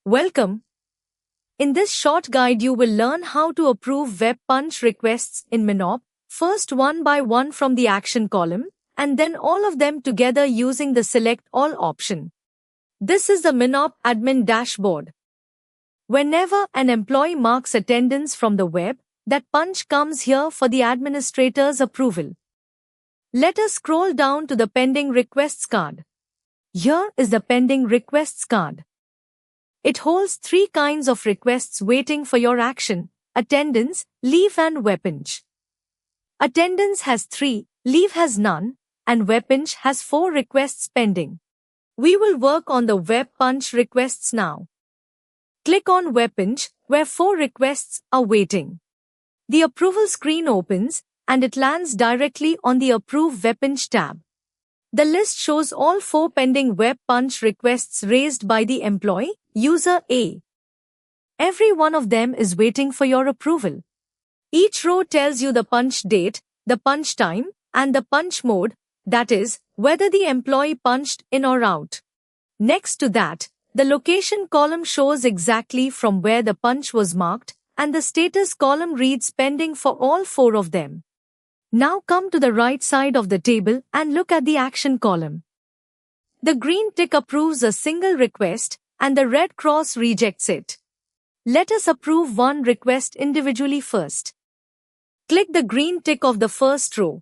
Welcome. In this short guide you will learn how to approve web punch requests in Minop, first one by one from the action column, and then all of them together using the Select All option. This is the Minop admin dashboard. Whenever an employee marks attendance from the web, that punch comes here for the administrator's approval. Let us scroll down to the Pending Requests card. Here is the Pending Requests card. It holds three kinds of requests waiting for your action: attendance, leave and web punch. Attendance has 3, leave has none, and web punch has 4 requests pending. We will work on the web punch requests now. Click on web punch, where 4 requests are waiting. The approval screen opens, and it lands directly on the Approve Web Punch tab. The list shows all 4 pending web punch requests raised by the employee, user A. Every one of them is waiting for your approval. Each row tells you the punch date, the punch time, and the punch mode, that is, whether the employee punched in or out. Next to that, the location column shows exactly from where the punch was marked, and the status column reads pending for all 4 of them. Now come to the right side of the table and look at the action column. The green tick approves a single request, and the red cross rejects it. Let us approve one request individually first. Click the green tick of the first row.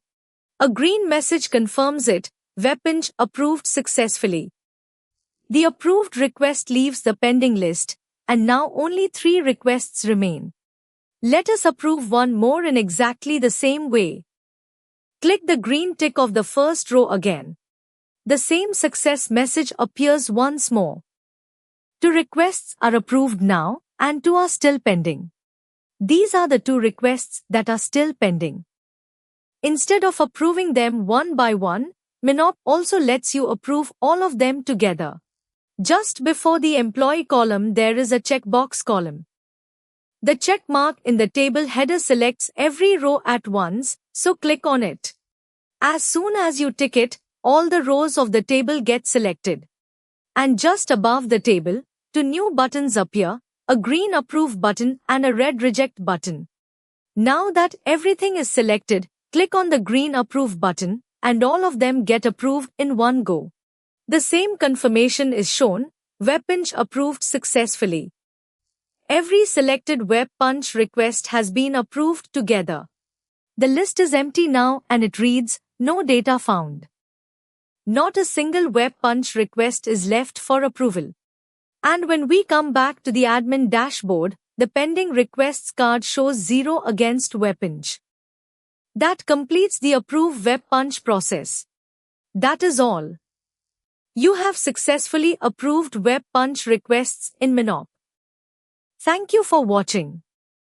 A green message confirms it: web punch approved successfully. The approved request leaves the pending list, and now only 3 requests remain. Let us approve one more in exactly the same way. Click the green tick of the first row again. The same success message appears once more. 2 requests are approved now, and 2 are still pending. These are the 2 requests that are still pending. Instead of approving them one by one, Minop also lets you approve all of them together. Just before the employee column there is a checkbox column. The check mark in the table header selects every row at once, so click on it. As soon as you tick it, all the rows of the table get selected. And just above the table, 2 new buttons appear, a green Approve button and a red Reject button. Now that everything is selected, click on the green Approve button, and all of them get approved in one go. The same confirmation is shown: web punch approved successfully. Every selected web punch request has been approved together. The list is empty now and it reads, no data found. Not a single web punch request is left for approval. And when we come back to the admin dashboard, the pending requests card shows 0 against web punch. That completes the Approve Web Punch process. That is all. You have successfully approved web punch requests in Minop. Thank you for watching.